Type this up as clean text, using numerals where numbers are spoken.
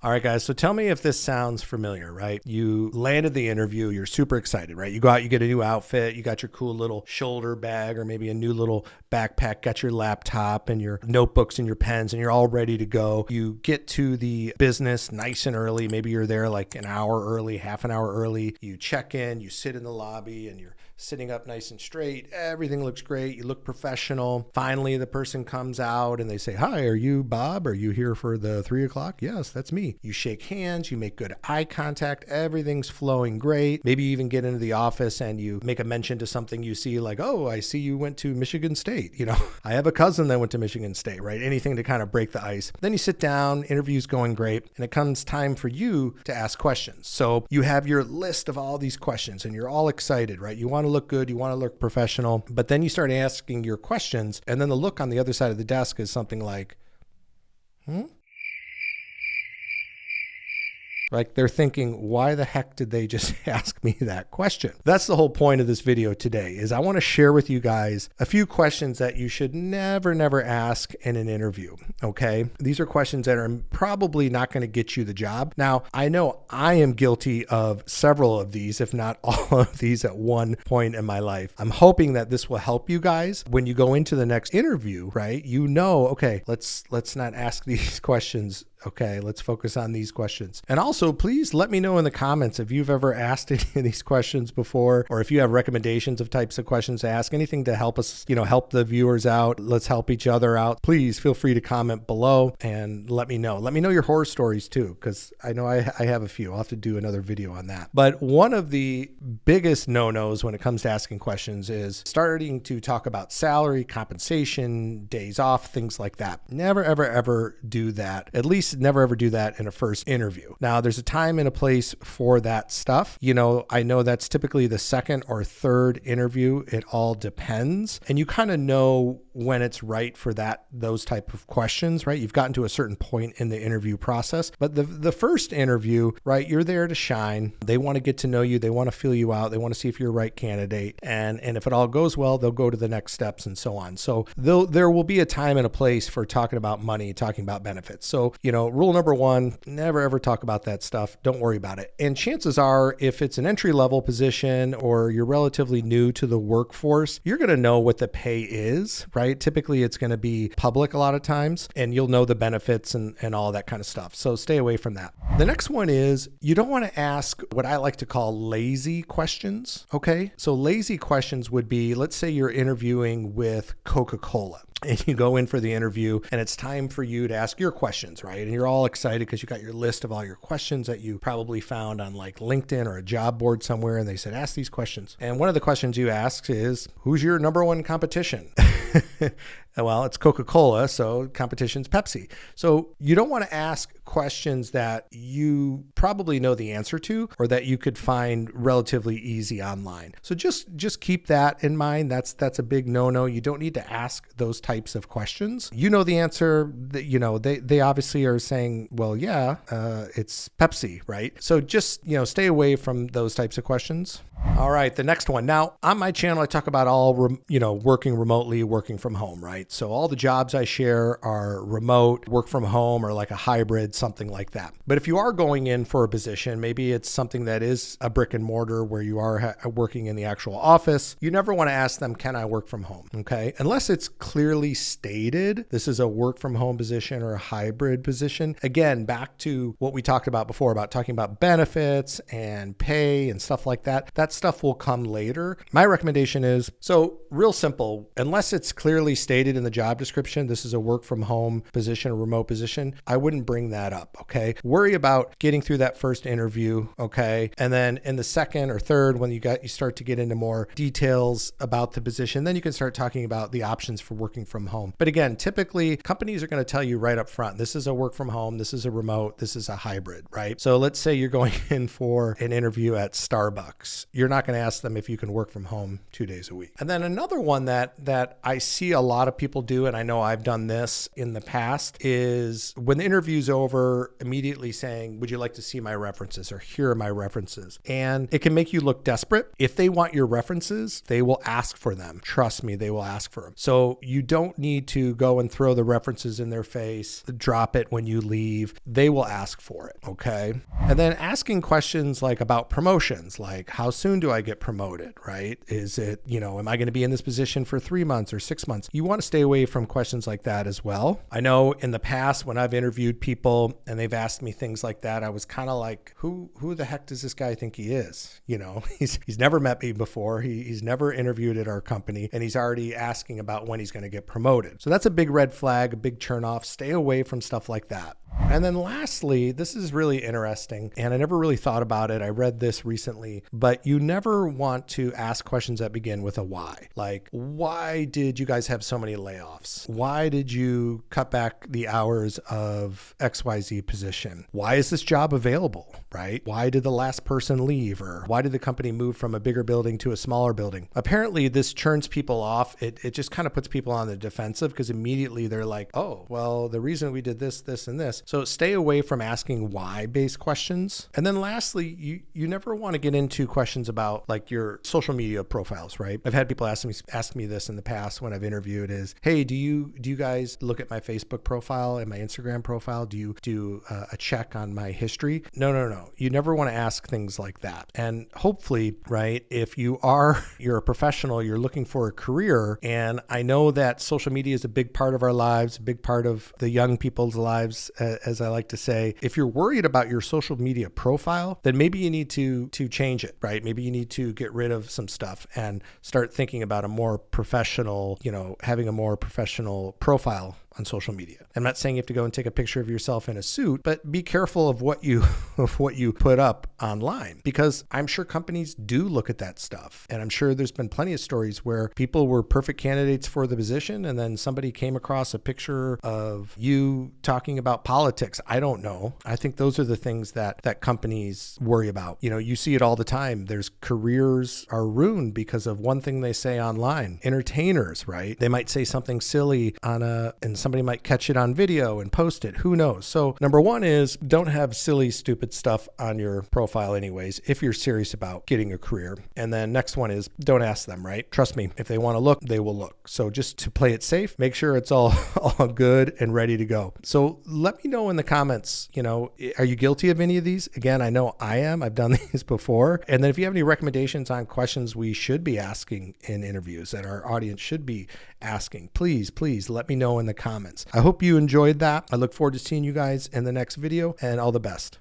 All right, guys. So tell me if this sounds familiar, right? You landed the interview. You're super excited, right? You go out, you get a new outfit. You got your cool little shoulder bag or maybe a new little backpack, got your laptop and your notebooks and your pens, and you're all ready to go. You get to the business nice and early. Maybe you're there like an hour early, half an hour early. You check in, you sit in the lobby, and you're sitting up nice and straight. Everything looks great. You look professional. Finally, the person comes out and they say, "Hi, are you Bob? Are you here for the 3:00? Yes, that's me." You shake hands. You make good eye contact. Everything's flowing great. Maybe you even get into the office and you make a mention to something you see like, "Oh, I see you went to Michigan State. I have a cousin that went to Michigan State," right? Anything to kind of break the ice. Then you sit down, interview's going great, and it comes time for you to ask questions. So you have your list of all these questions and you're all excited, right? You want to look good, you want to look professional, but then you start asking your questions, and then the look on the other side of the desk is something like, Like they're thinking, why the heck did they just ask me that question? That's the whole point of this video today, is I want to share with you guys a few questions that you should never ask in an interview, okay? These are questions that are probably not going to get you the job. Now, I know I am guilty of several of these, if not all of these at one point in my life. I'm hoping that this will help you guys when you go into the next interview, right? Okay, let's not ask these questions. Okay, let's focus on these questions. And also, please let me know in the comments if you've ever asked any of these questions before, or if you have recommendations of types of questions to ask, anything to help us, help the viewers out. Let's help each other out. Please feel free to comment below and let me know. Let me know your horror stories too, because I know I have a few. I'll have to do another video on that. But one of the biggest no-nos when it comes to asking questions is starting to talk about salary, compensation, days off, things like that. Never, ever do that. At least never ever do that in a first interview. Now, there's a time and a place for that stuff. I know that's typically the second or third interview. It all depends. And you kind of know when it's right for those type of questions, right? You've gotten to a certain point in the interview process. But the first interview, right, you're there to shine. They want to get to know you. They want to feel you out. They want to see if you're a right candidate. And if it all goes well, they'll go to the next steps and so on. So there will be a time and a place for talking about money, talking about benefits. So, rule number one, never ever talk about that stuff. Don't worry about it. And chances are, if it's an entry-level position or you're relatively new to the workforce, you're going to know what the pay is, right? Typically, it's going to be public a lot of times, and you'll know the benefits and all that kind of stuff. So stay away from that. The next one is, you don't want to ask what I like to call lazy questions, okay? So lazy questions would be, let's say you're interviewing with Coca-Cola. And you go in for the interview and it's time for you to ask your questions, right? And you're all excited because you got your list of all your questions that you probably found on like LinkedIn or a job board somewhere. And they said, ask these questions. And one of the questions you ask is, who's your number one competition? Well, it's Coca-Cola, so competition's Pepsi. So you don't want to ask questions that you probably know the answer to or that you could find relatively easy online. So just keep that in mind. That's a big no-no. You don't need to ask those types of questions. You know the answer. They obviously are saying, well, yeah, it's Pepsi, right? So just, stay away from those types of questions. All right, the next one. Now, on my channel, I talk about all, working remotely, working from home, right? So all the jobs I share are remote, work from home, or like a hybrid, something like that. But if you are going in for a position, maybe it's something that is a brick and mortar where you are working in the actual office, you never want to ask them, can I work from home? Okay. Unless it's clearly stated, this is a work from home position or a hybrid position. Again, back to what we talked about before about talking about benefits and pay and stuff like that. That stuff will come later. My recommendation is, so real simple, unless it's clearly stated in the job description, this is a work from home position, a remote position, I wouldn't bring that up, okay? Worry about getting through that first interview, okay? And then in the second or third, when you start to get into more details about the position, then you can start talking about the options for working from home. But again, typically companies are going to tell you right up front, this is a work from home, this is a remote, this is a hybrid, right? So let's say you're going in for an interview at Starbucks. You're not going to ask them if you can work from home 2 days a week. And then another one that I see a lot of of people do, and I know I've done this in the past, is when the interview's over, immediately saying, would you like to see my references, or here are my references? And it can make you look desperate. If they want your references, they will ask for them. Trust me, they will ask for them. So you don't need to go and throw the references in their face, drop it when you leave. They will ask for it, okay? And then asking questions like about promotions, like how soon do I get promoted, right? Is it, am I going to be in this position for 3 months or 6 months? You want to stay away from questions like that as well. I know in the past when I've interviewed people and they've asked me things like that, I was kind of like, who the heck does this guy think he is? He's never met me before. He's never interviewed at our company, and he's already asking about when he's going to get promoted. So that's a big red flag, a big turn off. Stay away from stuff like that. And then lastly, this is really interesting, and I never really thought about it. I read this recently, but you never want to ask questions that begin with a why. Like, why did you guys have so many layoffs? Why did you cut back the hours of XYZ position? Why is this job available, right? Why did the last person leave? Or why did the company move from a bigger building to a smaller building? Apparently, this turns people off. It just kind of puts people on the defensive, because immediately they're like, oh, well, the reason we did this, this, and this. So stay away from asking why-based questions. And then lastly, you never want to get into questions about like your social media profiles, right? I've had people ask me this in the past when I've interviewed is, hey, do you guys look at my Facebook profile and my Instagram profile? Do you do a check on my history? No. You never want to ask things like that. And hopefully, right, if you're a professional, you're looking for a career, and I know that social media is a big part of our lives, a big part of the young people's lives, as I like to say. If you're worried about your social media profile, then maybe you need to change it, right? Maybe you need to get rid of some stuff and start thinking about a more professional, having a more professional profile on social media. I'm not saying you have to go and take a picture of yourself in a suit, but be careful of what you put up online, because I'm sure companies do look at that stuff. And I'm sure there's been plenty of stories where people were perfect candidates for the position, and then somebody came across a picture of you talking about politics. I don't know. I think those are the things that companies worry about. You see it all the time. There's careers are ruined because of one thing they say online. Entertainers, right? They might say something silly and somebody might catch it on video and post it. Who knows? So number one is don't have silly, stupid stuff on your profile anyways, if you're serious about getting a career. And then next one is don't ask them, right? Trust me, if they want to look, they will look. So just to play it safe, make sure it's all good and ready to go. So let me know in the comments, are you guilty of any of these? Again, I know I am. I've done these before. And then if you have any recommendations on questions we should be asking in interviews that our audience should be asking, please let me know in the comments. I hope you enjoyed that. I look forward to seeing you guys in the next video, and all the best.